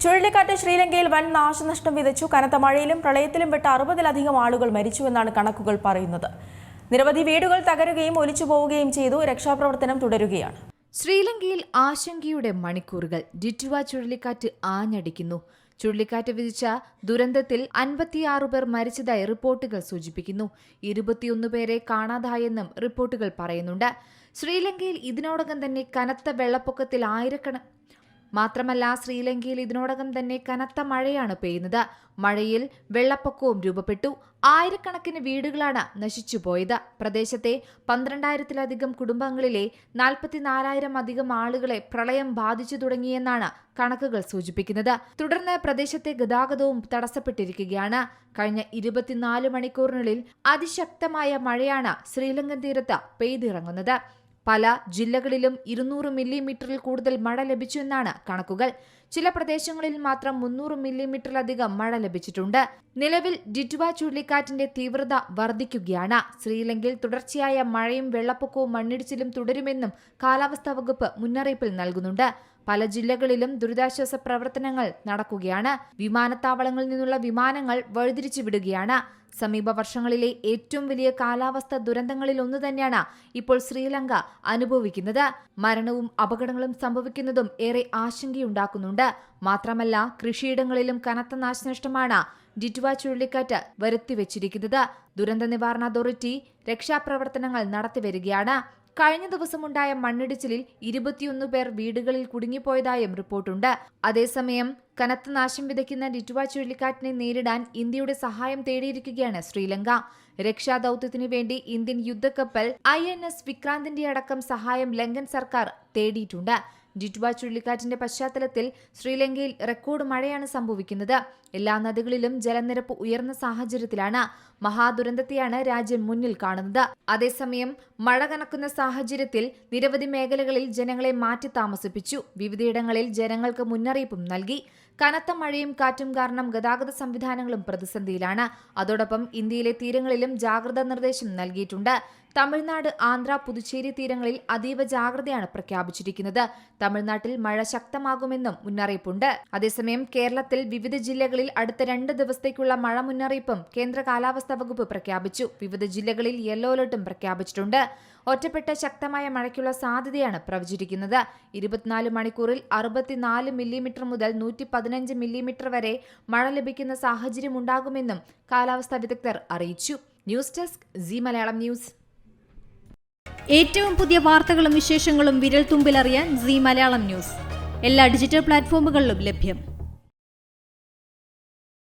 ചുഴലിക്കാറ്റ് ശ്രീലങ്കയിൽ വൻ നാശനഷ്ടം വിതച്ചു. കനത്ത മഴയിലും പ്രളയത്തിലും പെട്ട 60-ലധികം ആളുകൾ മരിച്ചുവെന്നാണ് കണക്കുകൾ പറയുന്നത്. നിരവധി വീടുകൾ തകരുകയും ഒലിച്ചുപോവുകയും ചെയ്തു. രക്ഷാപ്രവർത്തനം തുടരുകയാണ്. ശ്രീലങ്കയിൽ ആശങ്കയുടെ മണിക്കൂറുകൾ. ഡിറ്റുവ ചുഴലിക്കാറ്റ് ആഞ്ഞടിക്കുന്നു. ചുഴലിക്കാറ്റ് വിധിച്ച ദുരന്തത്തിൽ 56 പേർ മരിച്ചതായി റിപ്പോർട്ടുകൾ സൂചിപ്പിക്കുന്നു. 21 പേരെ കാണാതായെന്നും റിപ്പോർട്ടുകൾ പറയുന്നുണ്ട്. ശ്രീലങ്കയിൽ ഇതിനോടകം തന്നെ കനത്ത വെള്ളപ്പൊക്കത്തിൽ ശ്രീലങ്കയിൽ ഇതിനോടകം തന്നെ കനത്ത മഴയാണ് പെയ്യുന്നത്. മഴയിൽ വെള്ളപ്പൊക്കവും രൂപപ്പെട്ടു. ആയിരക്കണക്കിന് വീടുകളാണ് നശിച്ചുപോയത്. പ്രദേശത്തെ 12,000-ലധികം കുടുംബങ്ങളിലെ 44,000 അധികം ആളുകളെ പ്രളയം ബാധിച്ചു തുടങ്ങിയെന്നാണ് കണക്കുകൾ സൂചിപ്പിക്കുന്നത്. തുടർന്ന് പ്രദേശത്തെ ഗതാഗതവും തടസ്സപ്പെട്ടിരിക്കുകയാണ്. കഴിഞ്ഞ 24 മണിക്കൂറിനുള്ളിൽ അതിശക്തമായ മഴയാണ് ശ്രീലങ്കൻ തീരത്ത് പെയ്തിറങ്ങുന്നത്. പല ജില്ലകളിലും 200 മില്ലിമീറ്ററിൽ കൂടുതൽ മഴ ലഭിച്ചുവെന്നാണ് കണക്കുകൾ. ചില പ്രദേശങ്ങളിൽ മാത്രം 300 മില്ലിമീറ്ററിലധികം മഴ ലഭിച്ചിട്ടുണ്ട്. നിലവിൽ ഡിറ്റുവ ചുഴലിക്കാറ്റിന്റെ തീവ്രത വർദ്ധിക്കുകയാണ്. ശ്രീലങ്കയിൽ തുടർച്ചയായ മഴയും വെള്ളപ്പൊക്കവും മണ്ണിടിച്ചിലും തുടരുമെന്നും കാലാവസ്ഥാ വകുപ്പ് മുന്നറിയിപ്പിൽ നൽകുന്നുണ്ട്. പല ജില്ലകളിലും ദുരിതാശ്വാസ പ്രവർത്തനങ്ങൾ നടക്കുകയാണ്. വിമാനത്താവളങ്ങളിൽ നിന്നുള്ള വിമാനങ്ങൾ വഴിതിരിച്ചു വിടുകയാണ്. സമീപ വർഷങ്ങളിലെ ഏറ്റവും വലിയ കാലാവസ്ഥാ ദുരന്തങ്ങളിൽ ഒന്ന് തന്നെയാണ് ഇപ്പോൾ ശ്രീലങ്ക അനുഭവിക്കുന്നത്. മരണവും അപകടങ്ങളും സംഭവിക്കുന്നതും ഏറെ ആശങ്കയുണ്ടാക്കുന്നുണ്ട്. മാത്രമല്ല, കൃഷിയിടങ്ങളിലും കനത്ത നാശനഷ്ടമാണ് ഡിറ്റുവ ചുഴലിക്കാറ്റ് വരുത്തിവെച്ചിരിക്കുന്നത്. ദുരന്ത നിവാരണ അതോറിറ്റി രക്ഷാപ്രവർത്തനങ്ങൾ നടത്തിവരികയാണ്. കഴിഞ്ഞ ദിവസമുണ്ടായ മണ്ണിടിച്ചിലിൽ 21 പേർ വീടുകളിൽ കുടുങ്ങിപ്പോയതായും റിപ്പോർട്ടുണ്ട്. അതേസമയം കനത്ത നാശം വിതയ്ക്കുന്ന ഡിറ്റുവ ചുഴലിക്കാറ്റിനെ നേരിടാൻ ഇന്ത്യയുടെ സഹായം തേടിയിരിക്കുകയാണ് ശ്രീലങ്ക. രക്ഷാദൌത്യത്തിനു വേണ്ടി ഇന്ത്യൻ യുദ്ധക്കപ്പൽ INS വിക്രാന്തിന്റെ അടക്കം സഹായം ലങ്കൻ സർക്കാർ തേടിയിട്ടുണ്ട്. ഡിറ്റുവ ചുഴലിക്കാറ്റിന്റെ പശ്ചാത്തലത്തിൽ ശ്രീലങ്കയിൽ റെക്കോർഡ് മഴയാണ് സംഭവിക്കുന്നത്. എല്ലാ നദികളിലും ജലനിരപ്പ് ഉയർന്ന സാഹചര്യത്തിലാണ്. മഹാദുരന്തത്തെയാണ് രാജ്യം മുന്നിൽ കാണുന്നത്. അതേസമയം മഴ കനക്കുന്ന സാഹചര്യത്തിൽ നിരവധി മേഖലകളിൽ ജനങ്ങളെ മാറ്റി താമസിപ്പിച്ചു. വിവിധയിടങ്ങളിൽ ജനങ്ങൾക്ക് മുന്നറിയിപ്പും നൽകി. കനത്ത മഴയും കാറ്റും കാരണം ഗതാഗത സംവിധാനങ്ങളും പ്രതിസന്ധിയിലാണ്. അതോടൊപ്പം ഇന്ത്യയിലെ തീരങ്ങളിലും ജാഗ്രതാ നിർദ്ദേശം നൽകിയിട്ടുണ്ട്. തമിഴ്നാട്, ആന്ധ്ര, പുതുച്ചേരി തീരങ്ങളിൽ അതീവ ജാഗ്രതയാണ് പ്രഖ്യാപിച്ചിരിക്കുന്നത്. തമിഴ്നാട്ടിൽ മഴ ശക്തമാകുമെന്നും മുന്നറിയിപ്പുണ്ട്. അതേസമയം കേരളത്തിൽ വിവിധ ജില്ലകളിൽ അടുത്ത 2 ദിവസത്തേക്കുള്ള മഴ മുന്നറിയിപ്പും കേന്ദ്ര കാലാവസ്ഥാ വകുപ്പ് പ്രഖ്യാപിച്ചു. വിവിധ ജില്ലകളിൽ യെല്ലോ അലർട്ടും പ്രഖ്യാപിച്ചിട്ടുണ്ട്. ഒറ്റപ്പെട്ട ശക്തമായ മഴയ്ക്കുള്ള സാധ്യതയാണ് പ്രവചിച്ചിരിക്കുന്നത്. 24 മണിക്കൂറിൽ 64 മില്ലിമീറ്റർ മുതൽ 115 മില്ലിമീറ്റർ വരെ മഴ ലഭിക്കുന്ന സാഹചര്യമുണ്ടാകുമെന്നും കാലാവസ്ഥാ വിദഗ്ധർ അറിയിച്ചു. News desk C Malayalam news. ഏറ്റവും പുതിയ വാർത്തകളും വിശേഷങ്ങളും വിരൽ തുമ്പിലറിയാൻ സി മലയാളം ന്യൂസ് എല്ലാ ഡിജിറ്റൽ പ്ലാറ്റ്ഫോമുകളിലും ലഭ്യം.